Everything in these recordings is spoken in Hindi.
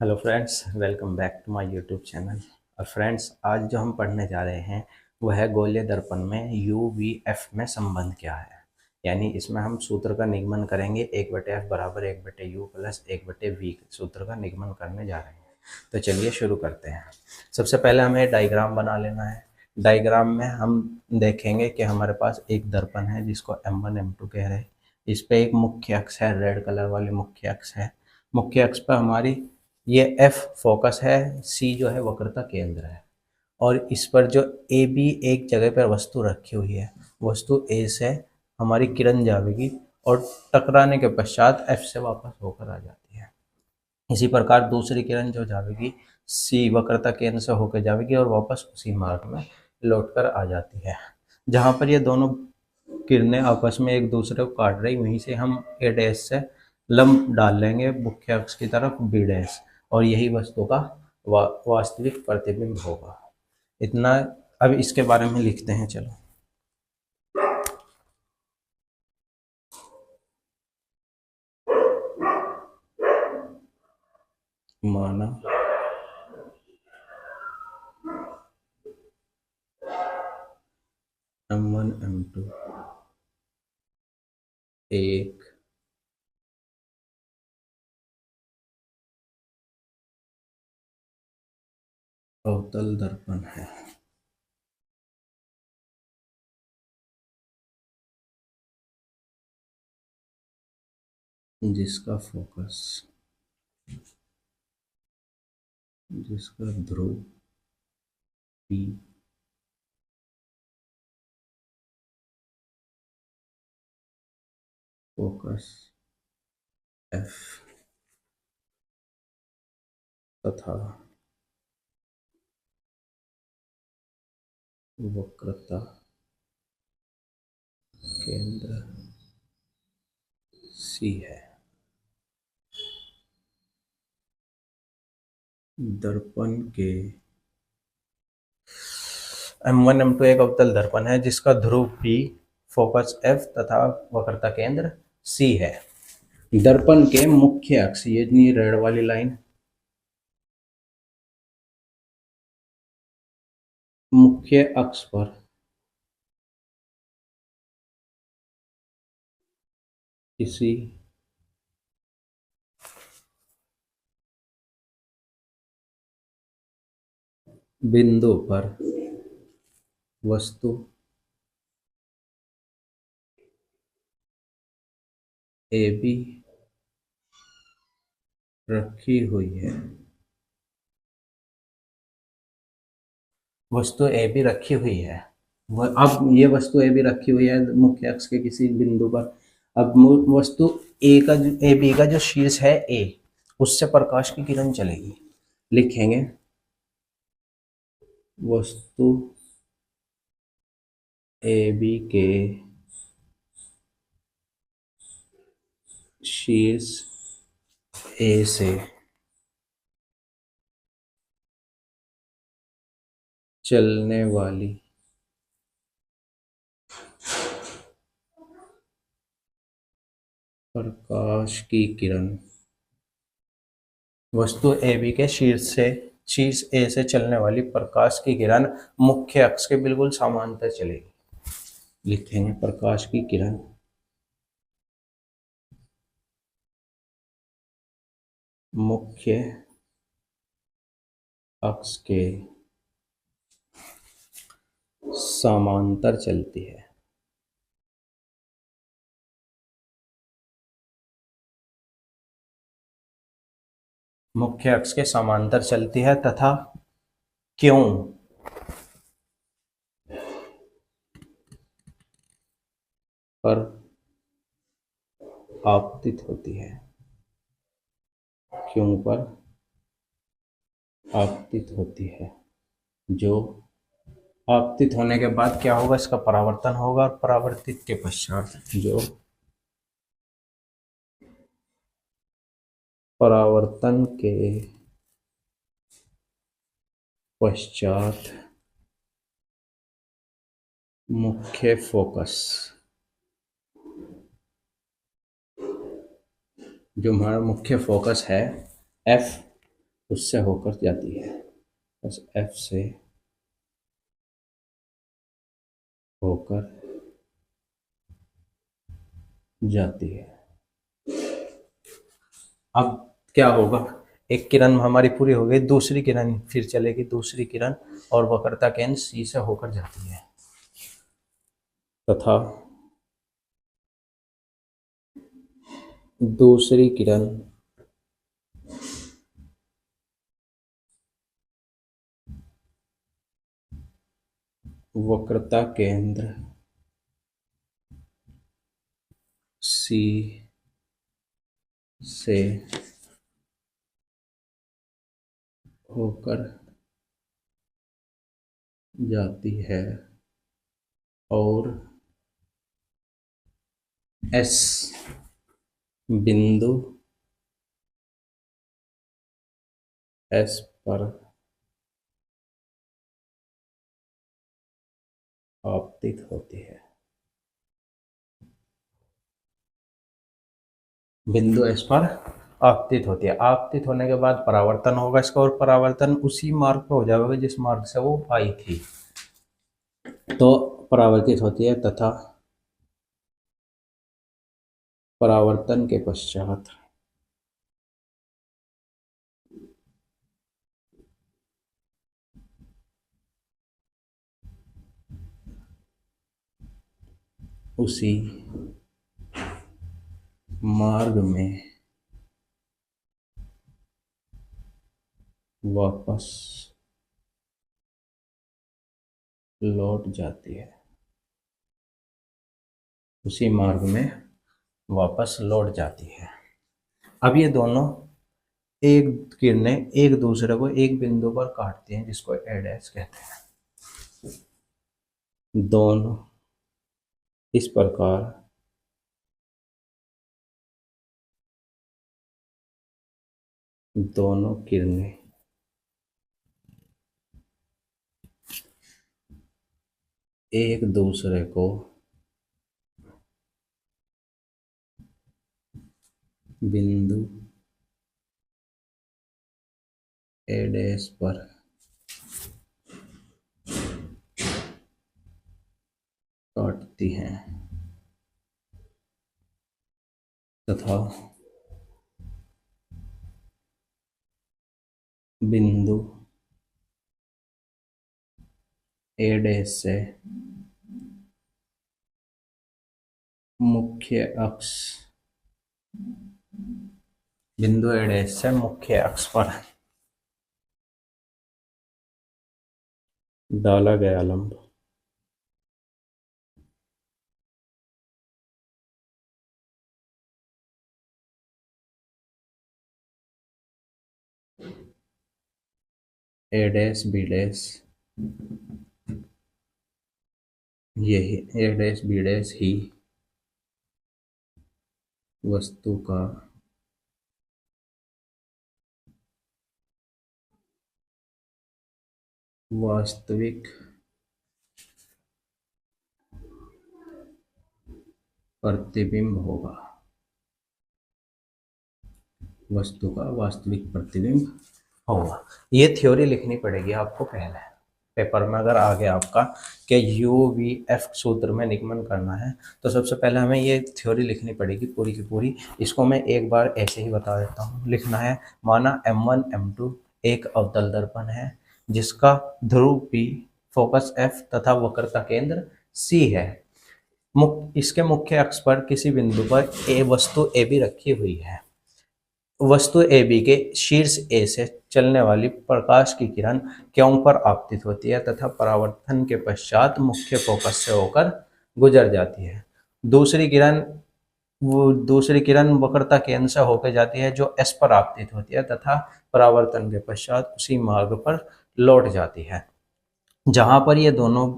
Hello friends, welcome back to my YouTube channel. और फ्रेंड्स, आज जो हम पढ़ने जा रहे हैं वह है गोलीय दर्पण में यू वी एफ में संबंध क्या है। यानी इसमें हम सूत्र का निगमन करेंगे। 1/f बराबर 1/u प्लस 1/v सूत्र का निगमन करने जा रहे हैं। तो चलिए शुरू करते हैं। सबसे पहले हमें डायग्राम बना लेना है। डायग्राम में हम देखेंगे कि हमारे पास एक दर्पण है जिसको M1 M2 कह रहे हैं। इस पे एक मुख्य अक्ष है, रेड कलर वाली मुख्य अक्ष है। मुख्य अक्ष पर हमारी ये एफ फोकस है, सी जो है वक्रता केंद्र है। और इस पर जो ए बी एक जगह पर वस्तु रखी हुई है, वस्तु ए से हमारी किरण जाएगी और टकराने के पश्चात एफ से वापस होकर आ जाती है। इसी प्रकार दूसरी किरण जो जाएगी सी वक्रता केंद्र से होकर जाएगी और वापस उसी मार्ग में लौट कर आ जाती है। जहाँ पर ये दोनों किरणें आपस में एक दूसरे को काट रही, वहीं से हम ए डैश से लंब डाल लेंगे मुख्य अक्ष की तरफ बी डैश, और यही वस्तु का वास्तविक प्रतिबिंब होगा। इतना। अब इसके बारे में लिखते हैं, चलो। माना M1 M2 एक अवतल दर्पण है जिसका फोकस, जिसका ध्रुव P फोकस F तथा वक्रता केंद्र C है। दर्पण के M1 M2 एक अवतल दर्पण है जिसका ध्रुव P, फोकस F तथा वक्रता केंद्र C है। दर्पण के मुख्य अक्ष, ये रेड वाली लाइन, मुख्य अक्ष पर किसी बिंदु पर वस्तु ए बी रखी हुई है। वस्तु ए बी रखी हुई है। अब ये वस्तु ए बी रखी हुई है मुख्य अक्ष के किसी बिंदु पर। अब वस्तु ए बी का जो शीर्ष है ए, उससे प्रकाश की किरण चलेगी। लिखेंगे वस्तु ए बी के शीर्ष ए से चलने वाली प्रकाश की किरण वस्तु ए बी के शीर्ष ए से चलने वाली प्रकाश की किरण मुख्य अक्ष के बिल्कुल समांतर चलेगी। लिखेंगे प्रकाश की किरण मुख्य अक्ष के समांतर चलती है। मुख्य अक्ष के समांतर चलती है तथा क्यों पर आपतित होती है। क्यों पर आपतित होती है। जो आपतित होने के बाद क्या होगा, इसका परावर्तन होगा, और परावर्तित के पश्चात जो परावर्तन के पश्चात मुख्य फोकस, जो हमारा मुख्य फोकस है एफ, उससे होकर जाती है, बस एफ से होकर जाती है। अब क्या होगा, एक किरण हमारी पूरी हो गई, दूसरी किरण फिर चलेगी, दूसरी किरण और वक्रता केंद्र सी से होकर जाती है तथा दूसरी किरण वक्रता केंद्र सी से होकर जाती है और एस बिंदु एस पर आपतित होती है। बिंदु एस पर आपतित होती है। आपतित होने के बाद परावर्तन होगा इसका, और परावर्तन उसी मार्ग पर हो जाएगा जिस मार्ग से वो आई थी, तो परावर्तित होती है तथा परावर्तन के पश्चात उसी मार्ग में वापस लौट जाती है, उसी मार्ग में वापस लौट जाती है। अब ये दोनों एक किरणें एक दूसरे को एक बिंदु पर काटती हैं जिसको ए डैश कहते हैं। दोनों इस प्रकार दोनों किरणें एक दूसरे को बिंदु ए डैश पर काटती हैं तथा बिंदु ए डैश से मुख्य अक्ष बिंदु ए डैश से मुख्य अक्ष पर डाला गया लंब ए डैश बी डैश, यही ए डैश बी डैश ही वस्तु का वास्तविक प्रतिबिंब होगा, वस्तु का वास्तविक प्रतिबिंब होगा। ये थ्योरी लिखनी पड़ेगी आपको पहले पेपर में, अगर आ गया आपका कि यू वी एफ सूत्र में निगमन करना है तो सबसे पहले हमें ये थ्योरी लिखनी पड़ेगी पूरी की पूरी। इसको मैं एक बार ऐसे ही बता देता हूँ। लिखना है, माना M1 M2 एक अवतल दर्पण है जिसका ध्रुव P, फोकस F तथा वक्रता केंद्र C है। इसके मुख्य अक्ष पर किसी बिंदु पर ए वस्तु ए बी रखी हुई है। वस्तु ए बी के शीर्ष ए से चलने वाली प्रकाश की किरण क्यों पर आपतित होती है तथा परावर्तन के पश्चात मुख्य फोकस से होकर गुजर जाती है। दूसरी किरण वक्रता केंद्र से होकर जाती है जो एस पर आपतित होती है तथा परावर्तन के पश्चात उसी मार्ग पर लौट जाती है। जहां पर ये दोनों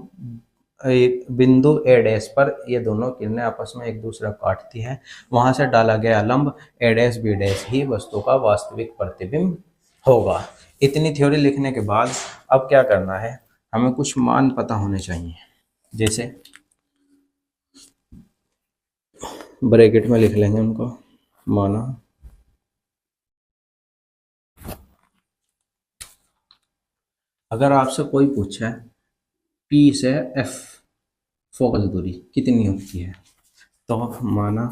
एक बिंदु ए डैश पर ये दोनों किरणें आपस में एक दूसरे को काटती हैं, वहां से डाला गया लंब ए डैश बी डैश ही वस्तु का वास्तविक प्रतिबिंब होगा। इतनी थ्योरी लिखने के बाद अब क्या करना है, हमें कुछ मान पता होने चाहिए। जैसे ब्रैकेट में लिख लेंगे उनको, माना अगर आपसे कोई पूछे P से F फोकस दूरी कितनी होती है, तो माना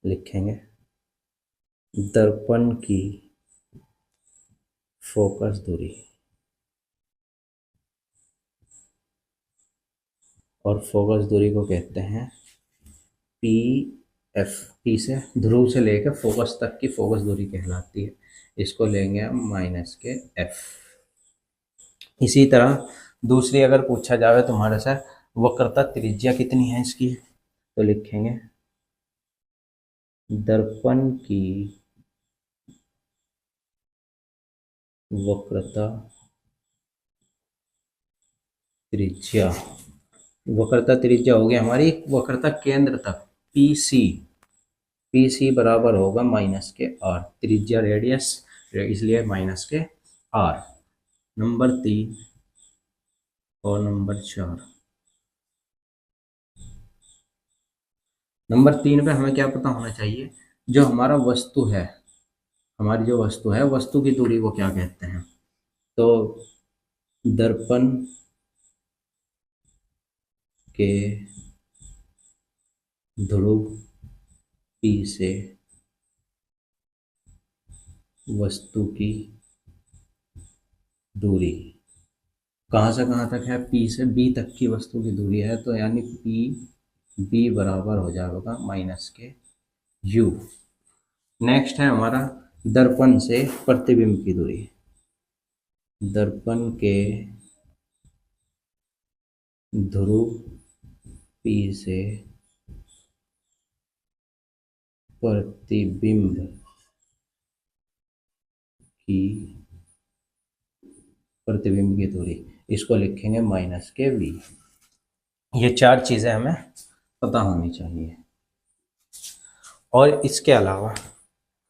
लिखेंगे दर्पण की फोकस दूरी, और फोकस दूरी को कहते हैं पी एफ। पी से ध्रुव से लेकर फोकस तक की फोकस दूरी कहलाती है। इसको लेंगे हम माइनस के एफ। इसी तरह दूसरी अगर पूछा जाए तुम्हारे से वक्रता त्रिज्या कितनी है इसकी, तो लिखेंगे दर्पण की वक्रता त्रिज्या। वक्रता त्रिज्या होगी हमारी वक्रता केंद्र तक पी सी। पी सी बराबर होगा माइनस के आर, त्रिज्या रेडियस इसलिए माइनस के आर। नंबर 3 और नंबर 4। नंबर 3 पे हमें क्या पता होना चाहिए, जो हमारा वस्तु है, हमारी जो वस्तु है वस्तु की दूरी को क्या कहते हैं, तो दर्पण के ध्रुव P से वस्तु की दूरी कहाँ से कहाँ तक है, P से B तक की वस्तु की दूरी है, तो यानी B बराबर हो जाएगा माइनस के U। नेक्स्ट है हमारा दर्पण से प्रतिबिंब की दूरी। दर्पण के ध्रुव P से प्रतिबिंब की दूरी, इसको लिखेंगे माइनस के V। ये 4 चीजें हमें पता होनी चाहिए। और इसके अलावा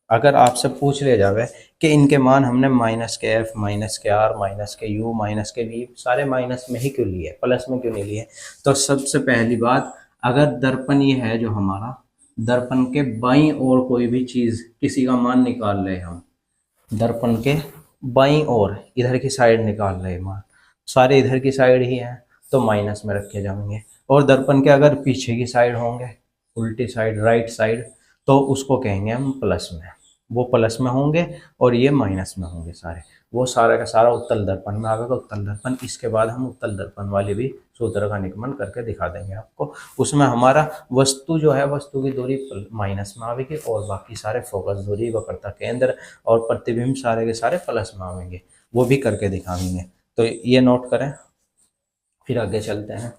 अगर आपसे पूछ लिया जावे कि इनके मान हमने माइनस के एफ, माइनस के आर, माइनस के यू, माइनस के वी सारे माइनस में ही क्यों लिए, प्लस में क्यों नहीं लिए, तो सबसे पहली बात, अगर दर्पण ये है जो हमारा, दर्पण के बाईं ओर कोई भी चीज किसी का मान निकाल रहे हम, दर्पण के बाईं ओर इधर की साइड निकाल रहे मान, सारे इधर की साइड ही हैं तो माइनस में रखे जाएंगे। और दर्पण के अगर पीछे की साइड होंगे, उल्टी साइड, राइट साइड, तो उसको कहेंगे हम प्लस में, वो प्लस में होंगे और ये माइनस में होंगे सारे। वो सारा का सारा उत्तल दर्पण में आएगा, उत्तल दर्पण। इसके बाद हम उत्तल दर्पण वाले भी सूत्र का निगमन करके दिखा देंगे आपको। उसमें हमारा वस्तु जो है, वस्तु की दूरी माइनस में आएगी और बाकी सारे फोकस दूरी, वक्रता केंद्र और प्रतिबिंब सारे के सारे प्लस में आएंगे, वो भी करके दिखाएंगे। तो ये नोट करें, फिर आगे चलते हैं।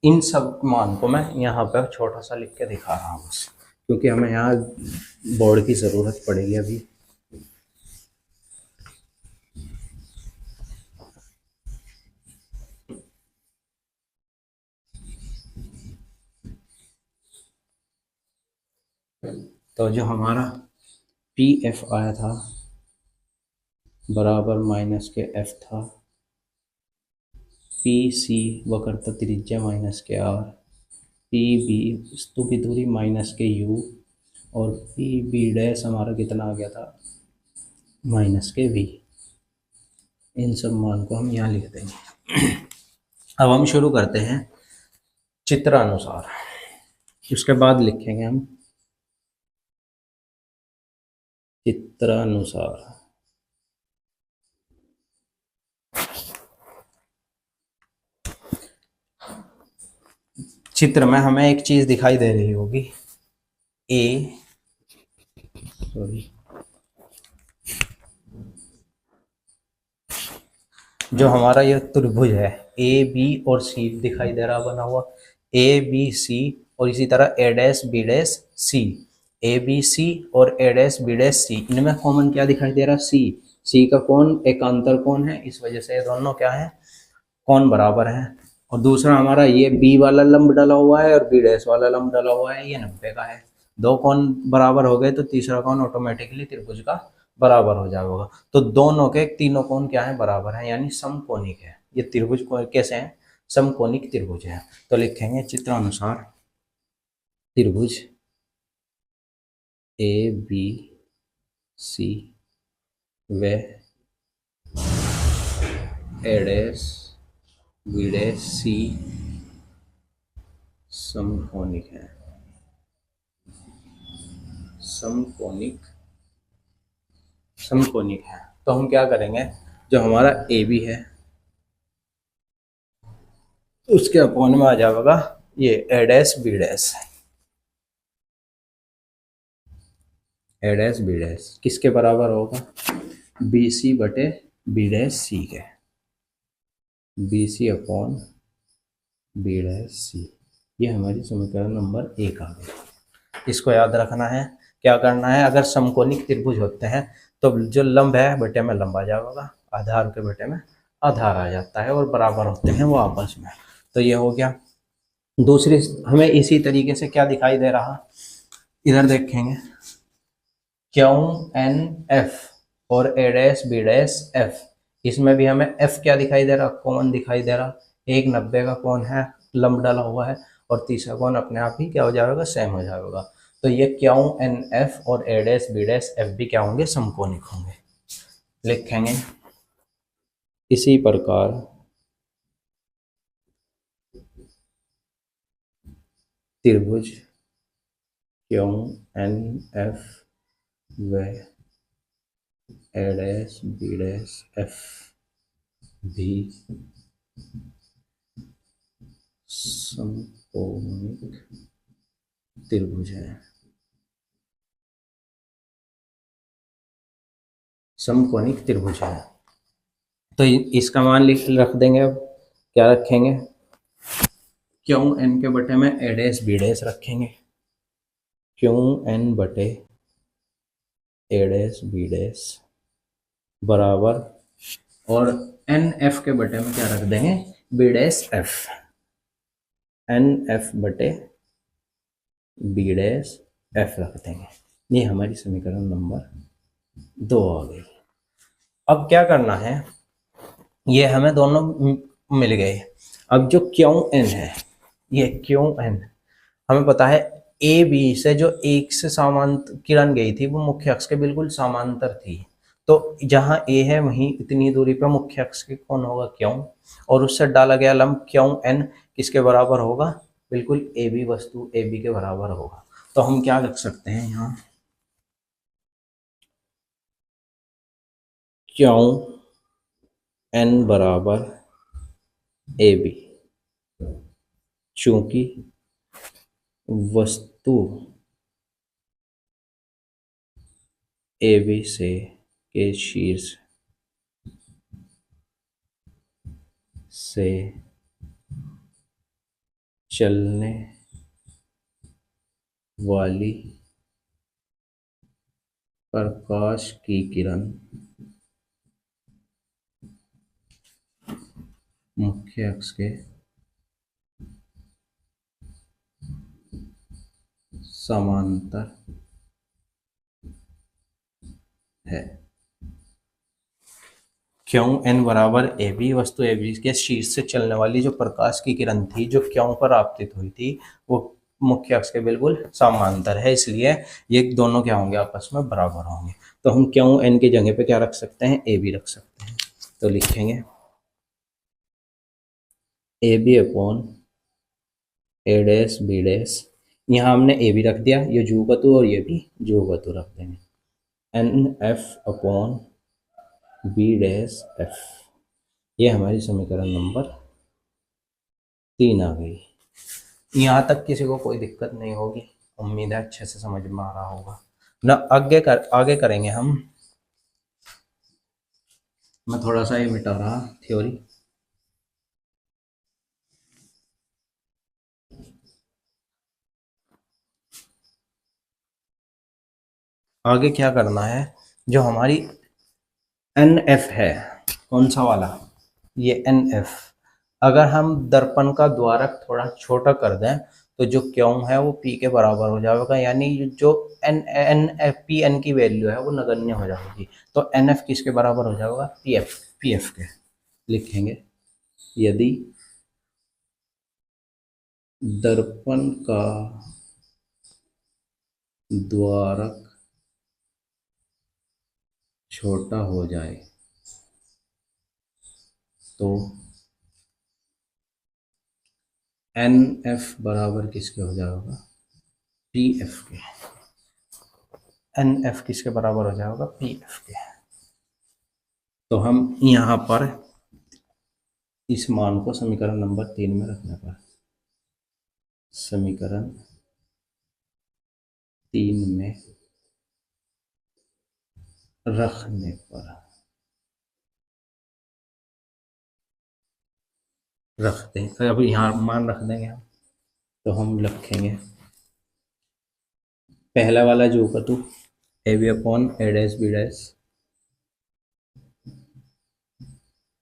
इन सब मान को मैं यहाँ पर छोटा सा लिख के दिखा रहा हूँ बस, क्योंकि हमें यहाँ बोर्ड की ज़रूरत पड़ेगी अभी। तो जो हमारा पी एफ आया था बराबर माइनस के एफ था, पी सी वक्रता त्रिज्या माइनस के आर, पी बी वस्तु की दूरी माइनस के यू, और पी बी डैश हमारा कितना आ गया था, माइनस के वी। इन सब मान को हम यहाँ लिख देंगे। अब हम शुरू करते हैं चित्रानुसार, उसके बाद लिखेंगे हम चित्रानुसार। चित्र में हमें एक चीज दिखाई दे रही होगी, ए सॉरी जो हमारा ये त्रिभुज है, ए बी और सी दिखाई दे रहा बना हुआ, ए बी सी, और इसी तरह A dash B dash C. A B C और A dash B dash C, इनमें कॉमन क्या दिखाई दे रहा है, सी। सी का कोण एकांतर कोण है, इस वजह से ये दोनों क्या है, कोण बराबर है। और दूसरा हमारा ये बी वाला लंब डला हुआ है और बी डैश वाला लंब डला हुआ है, ये 90 का है। दो कोण बराबर हो गए तो तीसरा कोण ऑटोमेटिकली त्रिभुज का बराबर हो जाएगा। तो दोनों के तीनों कोण क्या है, बराबर है, यानी समकोणिक है। ये त्रिभुज कैसे है, समकोणिक त्रिभुज है। तो लिखेंगे चित्रानुसार त्रिभुज ए बी सी व ए डैश बी डैश सी समकोणिक है। समकोणिक समकोणिक है। तो हम क्या करेंगे, जो हमारा ए बी है उसके अपोन में आ जाएगा ये ए डैश बी डैश। ए डैश बी डैश किसके बराबर होगा, बी सी बटे बी डैश सी के, B C upon B dash C. ये हमारी समीकरण नंबर 1 आ गई। इसको याद रखना है। क्या करना है, अगर समकोणिक त्रिभुज होते हैं तो जो लंब है बटे में लंब आ जाएगा, आधार के बटे में आधार आ जाता है और बराबर होते हैं वो आपस में। तो ये हो गया। दूसरी हमें इसी तरीके से क्या दिखाई दे रहा, इधर देखेंगे क्यू एन एफ और A dash B dash F, इसमें भी हमें एफ क्या दिखाई दे रहा, कॉमन दिखाई दे रहा। एक 90 का कोण है, लंब डाला हुआ है, और तीसरा कोण अपने आप ही क्या हो जाएगा, सेम हो जाएगा। तो ये क्यू एन एफ और A dash B dash F भी क्या होंगे, समकोणिक होंगे। लिखेंगे इसी प्रकार त्रिभुज क्यू एन एफ व ए डैश बी डैश एफ भी समकोणिक त्रिभुज है। समकोणिक त्रिभुज है। तो इसका मान लिख रख देंगे। अब क्या रखेंगे, क्यू एन के बटे में ए डैश बी डैश रखेंगे, क्यू एन बटे ए डैश बी डैश बराबर, और एन एफ के बटे में क्या रख देंगे, B dash F, N F बटे बी डैश एफ रख देंगे। ये हमारी समीकरण नंबर 2 आ गई। अब क्या करना है, ये हमें दोनों मिल गए। अब जो क्यू एन है, ये क्यू एन हमें पता है ए बी से जो एक से समांतर किरण गई थी वो मुख्य अक्ष के बिल्कुल समांतर थी। तो जहां ए है वहीं इतनी दूरी पर मुख्य अक्ष के कौन होगा, क्यू, और उससे डाला गया लंब क्यू एन किसके बराबर होगा, बिल्कुल ए बी वस्तु ए बी के बराबर होगा। तो हम क्या लिख सकते हैं यहाँ, क्यू एन बराबर ए बी, चूंकि वस्तु ए बी से के शीर्ष से चलने वाली प्रकाश की किरण मुख्य अक्ष के समांतर है। क्यू एन बराबर ए बी, वस्तु ए बी के शीर्ष से चलने वाली जो प्रकाश की किरण थी जो क्यू पर आपतित हुई थी वो मुख्य अक्ष के बिल्कुल समांतर है, इसलिए ये दोनों क्या होंगे, आपस में बराबर होंगे। तो हम क्यू एन की जगह पे क्या रख सकते हैं, ए बी रख सकते हैं। तो लिखेंगे A B upon A dash B dash, यहाँ हमने ए बी रख दिया, ये जुगतु और ये भी जुगतु रख देंगे, N F upon B dash F. ये हमारी समीकरण नंबर 3 आ गई। यहाँ तक किसी को कोई दिक्कत नहीं होगी, उम्मीद है अच्छे से समझ में आ रहा होगा ना। आगे करेंगे हम। मैं थोड़ा सा ये मिटा रहा थ्योरी। आगे क्या करना है, जो हमारी एन एफ है, कौन सा वाला, ये एन एफ, अगर हम दर्पण का द्वारक थोड़ा छोटा कर दें तो जो क्यों है वो पी के बराबर हो जाएगा, यानी जो N N F P N की वैल्यू है वो नगण्य हो जाएगी। तो एन एफ किसके बराबर हो जाएगा, पी एफ के। लिखेंगे यदि दर्पण का द्वारक छोटा हो जाए तो एन एफ बराबर किसके हो जाएगा, पी एफ के। एन एफ किसके बराबर हो जाएगा, पी एफ के। तो हम यहाँ पर इस मान को समीकरण नंबर 3 में रखने पर, समीकरण 3 में रखने पर रखते हैं, तो अभी यहाँ मान रख देंगे हम। तो हम रखेंगे पहला वाला जो का तू A B upon A dash B dash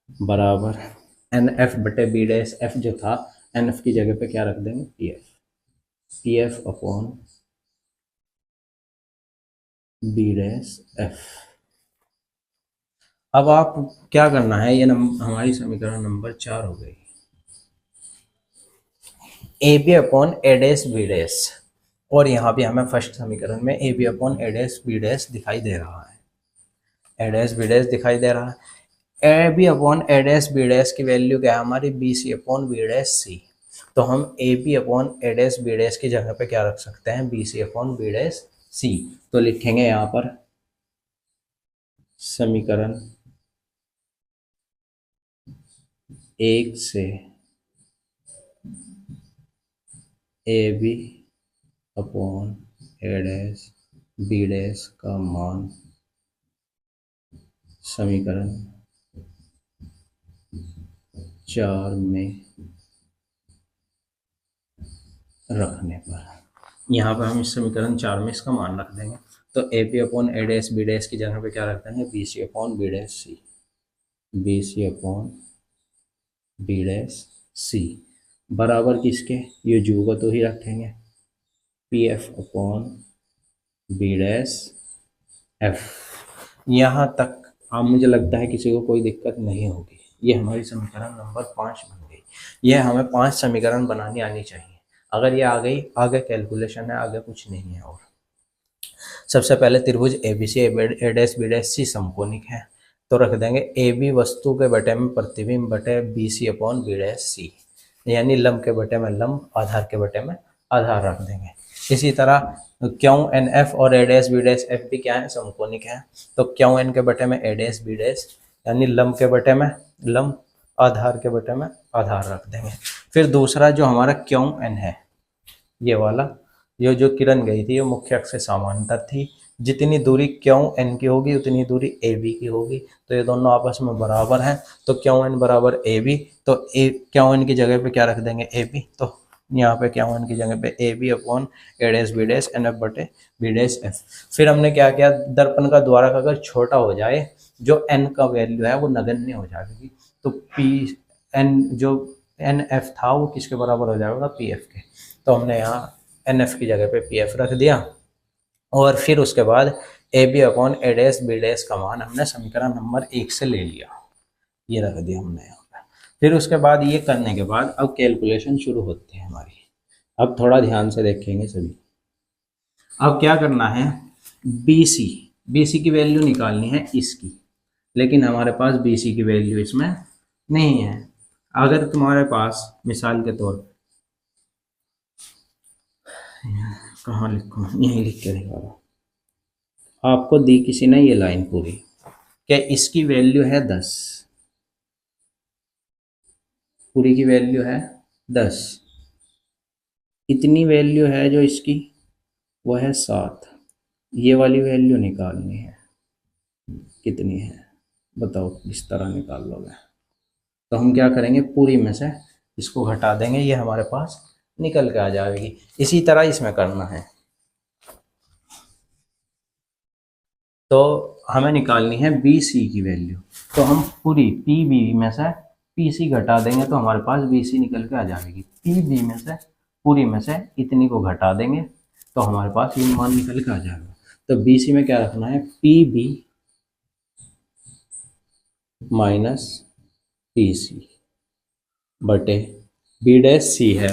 बराबर एन एफ बटे बी डैश, एफ जो था एन एफ की जगह पे क्या रख देंगे, P F upon B dash F. अब आप क्या करना है, ये हमारी समीकरण नंबर 4 हो गई, A B upon A dash B dash, और यहाँ भी हमें फर्स्ट समीकरण में A B upon A dash B dash दिखाई दे रहा है, ए डैश बी डैश दिखाई दे रहा है। A B upon A dash B dash की वैल्यू क्या है हमारी, B C upon B dash C. तो हम A B upon A dash B dash की जगह पे क्या रख सकते हैं, B C upon B dash C. तो लिखेंगे यहाँ पर समीकरण 1 से A B upon A dash B dash का मान समीकरण 4 में रखने पर, यहाँ पर हम इस समीकरण 4 में इसका मान रख देंगे। तो A P upon A dash B dash की जगह पे क्या रख देंगे, B C upon B dash C, B C upon B dash C बराबर किसके, ये जू को तो ही रखेंगे, P F upon B dash F. यहाँ तक अब मुझे लगता है किसी को कोई दिक्कत नहीं होगी। ये हमारी समीकरण नंबर 5 बन गई। यह हमें 5 समीकरण बनानी आनी चाहिए। अगर ये आ गई, आगे कैलकुलेशन है, आगे कुछ नहीं है। और सबसे पहले त्रिभुज A B C A dash B dash C समकोणिक है, तो रख देंगे ए बी वस्तु के बटे में प्रतिबिंब बटे B C upon B dash C, यानी लंब के बटे में लंब, आधार के बटे में आधार रख देंगे। इसी तरह क्यों एन एफ और A dash B dash F भी क्या है, समकोणिक है। तो क्यों एन के बटे में ए डैश बी डैश, यानी लंब के बटे में लंब, आधार के बटे में आधार रख देंगे। फिर दूसरा जो हमारा क्यों एन है, ये वाला, ये जो किरण गई थी ये मुख्य अक्ष से समांतर थी, जितनी दूरी क्यों एन की होगी उतनी दूरी ए बी की होगी। तो ये दोनों आपस में बराबर हैं, तो क्यों एन बराबर ए बी, तो क्यों एन की जगह पे क्या रख देंगे, ए बी। तो यहाँ पे क्यों एन की जगह पे A B upon A dash B dash N F बटे बी डैश एफ। फिर हमने क्या किया, दर्पण का द्वारक अगर छोटा हो जाए, जो एन का वैल्यू है वो नगण्य हो जाएगी, तो पी एन जो एन एफ था वो किसके बराबर हो जाएगा, पी एफ के। तो हमने यहाँ एन एफ की जगह पे पी एफ रख दिया, और फिर उसके बाद A B upon A dash B dash का मान हमने समीकरण नंबर 1 से ले लिया, ये रख दिया हमने यहाँ पे। फिर उसके बाद ये करने के बाद अब कैलकुलेशन शुरू होती है हमारी। अब थोड़ा ध्यान से देखेंगे सभी। अब क्या करना है, बी सी की वैल्यू निकालनी है इसकी, लेकिन हमारे पास बी सी की वैल्यू इसमें नहीं है। अगर तुम्हारे पास मिसाल के तौर, कहाँ लिखूँ, यहीं लिख के दिखा रहा, आपको दी किसी ने ये लाइन पूरी, क्या इसकी वैल्यू है 10, पूरी की वैल्यू है 10, इतनी वैल्यू है जो इसकी वो है 7, ये वाली वैल्यू निकालनी है, कितनी है बताओ, किस तरह निकाल लोगे। तो हम क्या करेंगे, पूरी में से इसको घटा देंगे, ये हमारे पास निकल के आ जाएगी। इसी तरह इसमें करना है, तो हमें निकालनी है बी सी की वैल्यू। तो हम पूरी पी बी में से पी सी घटा देंगे तो हमारे पास बी सी निकल के आ जाएगी। पी बी में से पूरी में से इतनी को घटा देंगे तो हमारे पास ये मान निकल के आ जाएगा। तो बी सी में क्या रखना है, P B minus P C बटे बी डैश सी है,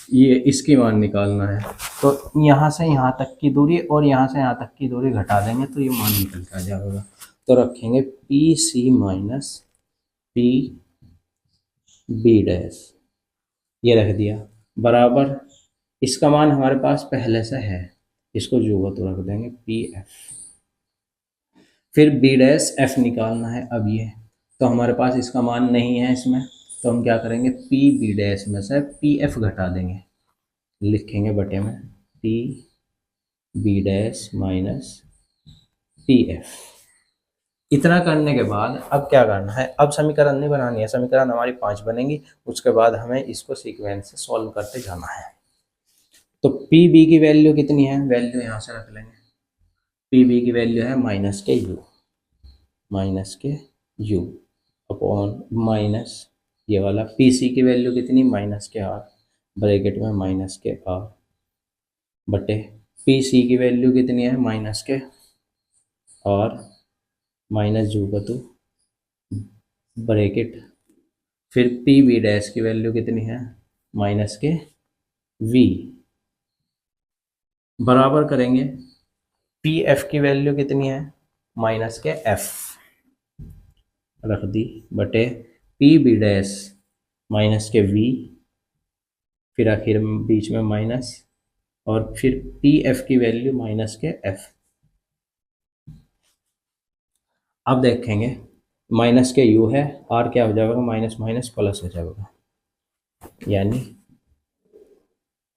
ये इसकी मान निकालना है। तो यहाँ से यहाँ तक की दूरी और यहाँ से यहाँ तक की दूरी घटा देंगे तो ये मान निकल के आ जाएगा। तो रखेंगे P C minus P B dash, ये रख दिया बराबर, इसका मान हमारे पास पहले से है, इसको जो हुआ तो रख देंगे पी एफ। फिर बी डैश एफ निकालना है। अब ये तो हमारे पास इसका मान नहीं है इसमें, तो हम क्या करेंगे, पी बी डैश में से पी एफ घटा देंगे, लिखेंगे बटे में P B dash minus P F. इतना करने के बाद अब क्या करना है, अब समीकरण नहीं बनानी है, समीकरण हमारी 5 बनेंगी, उसके बाद हमें इसको सीक्वेंस से सॉल्व करते जाना है। तो पी बी की वैल्यू कितनी है, वैल्यू यहाँ से रख लेंगे, पी बी की वैल्यू है माइनस के यू अपॉन माइनस ये वाला, पी सी की वैल्यू कितनी, माइनस के आर ब्रैकेट में माइनस के आर बटे पी सी की वैल्यू कितनी है, माइनस के और माइनस जू का तो ब्रैकेट, फिर पी बी डैश की वैल्यू कितनी है, माइनस के वी बराबर करेंगे पी एफ की वैल्यू कितनी है, माइनस के एफ रख दी बटे पी बी डैश माइनस के वी, फिर आखिर में बीच में माइनस और फिर पी एफ की वैल्यू माइनस के एफ। अब देखेंगे माइनस के यू है, आर क्या हो जाएगा, माइनस माइनस प्लस हो जाएगा, यानी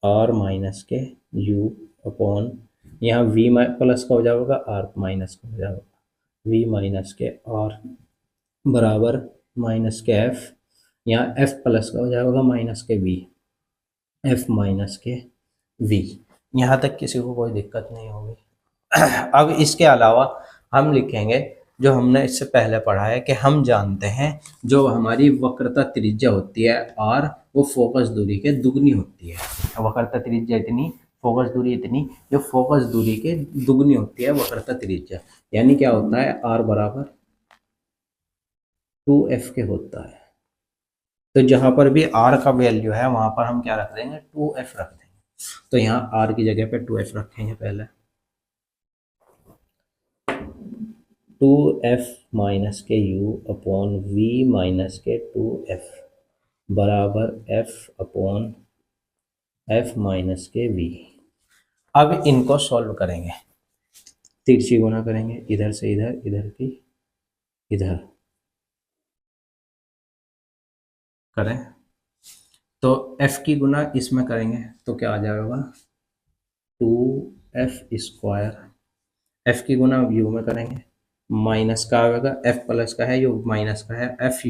आर माइनस के यू अपॉन यहाँ वी प्लस का हो जाएगा, आर माइनस का हो जाएगा, वी माइनस के आर बराबर माइनस के एफ, यहाँ एफ प्लस का हो जाएगा माइनस के वी, एफ माइनस के वी। यहाँ तक किसी को कोई दिक्कत नहीं होगी। अब इसके अलावा हम लिखेंगे जो हमने इससे पहले पढ़ा है कि हम जानते हैं जो हमारी वक्रता त्रिज्या होती है आर, वो फोकस दूरी के दुगनी होती है। वक्रता त्रिज्या इतनी, फोकस दूरी इतनी, जो फोकस दूरी के दुगनी होती है वक्रता त्रिज्या, यानी क्या होता है, आर बराबर 2f के होता है। तो जहां पर भी r का वैल्यू है वहां पर हम क्या रख देंगे, 2f रख देंगे। तो यहाँ r की जगह पे 2f रखेंगे पहले, 2f माइनस के u अपॉन v माइनस के 2f बराबर f अपॉन f माइनस के v। अब इनको सॉल्व करेंगे, तिरछी गुना करेंगे, इधर से इधर, इधर की इधर करें तो f की गुना इसमें करेंगे तो क्या आ जाएगा, 2f स्क्वायर, f की गुना u में करेंगे, माइनस का आएगा, f प्लस का है, यू माइनस का है, एफ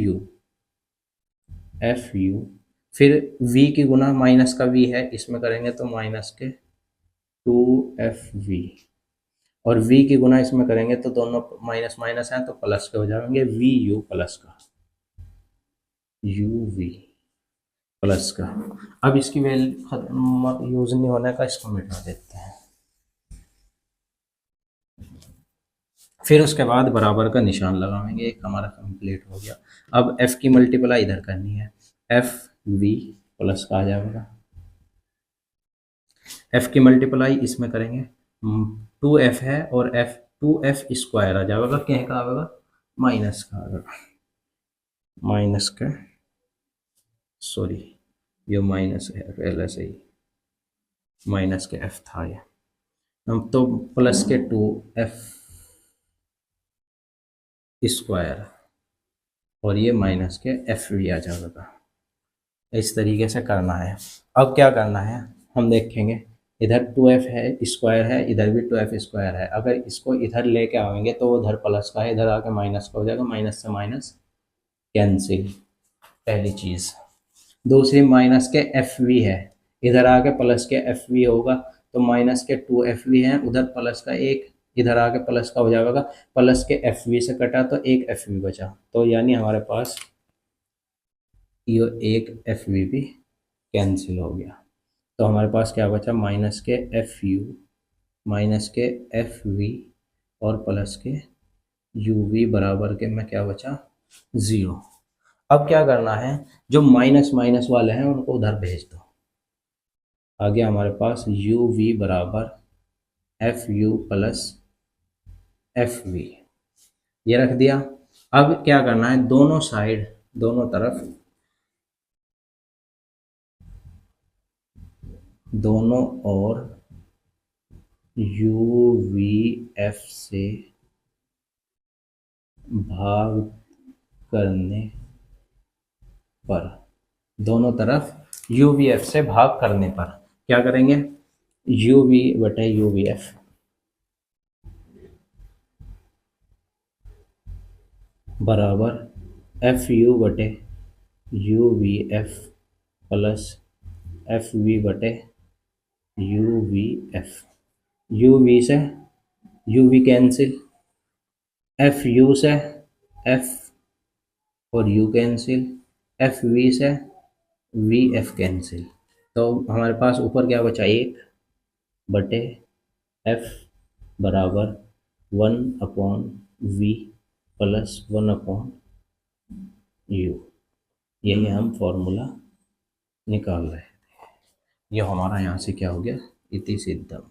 यू, फिर v की गुना माइनस का v है, इसमें करेंगे तो माइनस के 2fv, और v की गुना इसमें करेंगे तो दोनों माइनस माइनस हैं तो प्लस के हो जाएंगे, वी यू प्लस का यू वी प्लस का। अब इसकी वैल्यू यूज नहीं होने का, इसको मिटा देते हैं। फिर उसके बाद बराबर का निशान लगाएंगे, एक हमारा कंप्लीट हो गया। अब f की मल्टीप्लाई इधर करनी है, एफ वी प्लस का आ जाएगा, f की मल्टीप्लाई इसमें करेंगे, 2f है और f 2f स्क्वायर आ जाएगा, क्या का आएगा, माइनस का आएगा, माइनस का, सॉरी ये माइनस है पहले से ही, माइनस के f था ये, हम तो प्लस के 2f स्क्वायर और ये माइनस के एफ भी आ जाएगा। इस तरीके से करना है। अब क्या करना है हम देखेंगे, इधर 2f है स्क्वायर है, इधर भी 2f स्क्वायर है, अगर इसको इधर लेके आएंगे तो उधर प्लस का है, इधर आके माइनस का हो जाएगा, माइनस से माइनस कैंसिल, पहली चीज़। दूसरी माइनस के एफ वी है, इधर आके प्लस के एफ वी होगा, तो माइनस के 2f वी है, उधर प्लस का एक इधर आके प्लस का हो जाएगा, प्लस के एफ वी से कटा तो एक एफ वी बचा, तो यानी हमारे पास ये एक एफ वी भी कैंसिल हो गया। तो हमारे पास क्या बचा, माइनस के एफ यू, माइनस के एफ वी और प्लस के यू वी बराबर के में क्या बचा, 0। अब क्या करना है, जो माइनस माइनस वाले हैं उनको उधर भेज दो। आ गया हमारे पास यू वी बराबर F U plus F V, ये रख दिया। अब क्या करना है, दोनों साइड, दोनों तरफ, दोनों ओर यू वी एफ से भाग करने पर, दोनों तरफ यू वी एफ से भाग करने पर क्या करेंगे, यू वी बटे यू वी एफ बराबर एफ यू बटे U V F plus F V बटे U V F. U V से U V cancel, F U से एफ और यू कैंसिल, एफ वी से वी एफ कैंसिल। तो हमारे पास ऊपर क्या बचा, एक बटे एफ बराबर 1/v प्लस 1/u। यही हम फॉर्मूला निकाल रहे हैं। ये हमारा यहाँ से क्या हो गया, इति सिद्धम,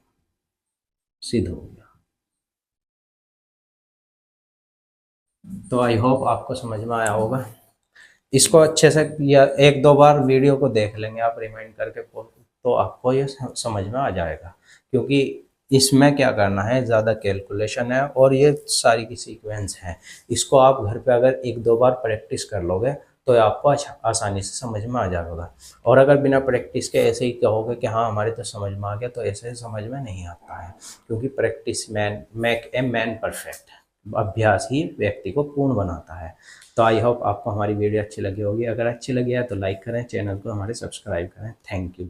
सिद्ध हो गया। तो आई होप आपको समझ में आया होगा। इसको अच्छे से या एक दो बार वीडियो को देख लेंगे आप रिमाइंड करके, तो आपको ये समझ में आ जाएगा, क्योंकि इसमें क्या करना है, ज़्यादा कैलकुलेशन है और ये सारी की सीक्वेंस है। इसको आप घर पे अगर एक दो बार प्रैक्टिस कर लोगे तो आपको आसानी से समझ में आ जाएगा। और अगर बिना प्रैक्टिस के ऐसे ही कहोगे कि हाँ हमारे तो समझ में आ गया, तो ऐसे समझ में नहीं आता है, क्योंकि practice make a man perfect. अभ्यास ही व्यक्ति को पूर्ण बनाता है। तो आई होप आपको हमारी वीडियो अच्छी लगी होगी। अगर अच्छी लगी है तो लाइक करें, चैनल को हमारे सब्सक्राइब करें। Thank you.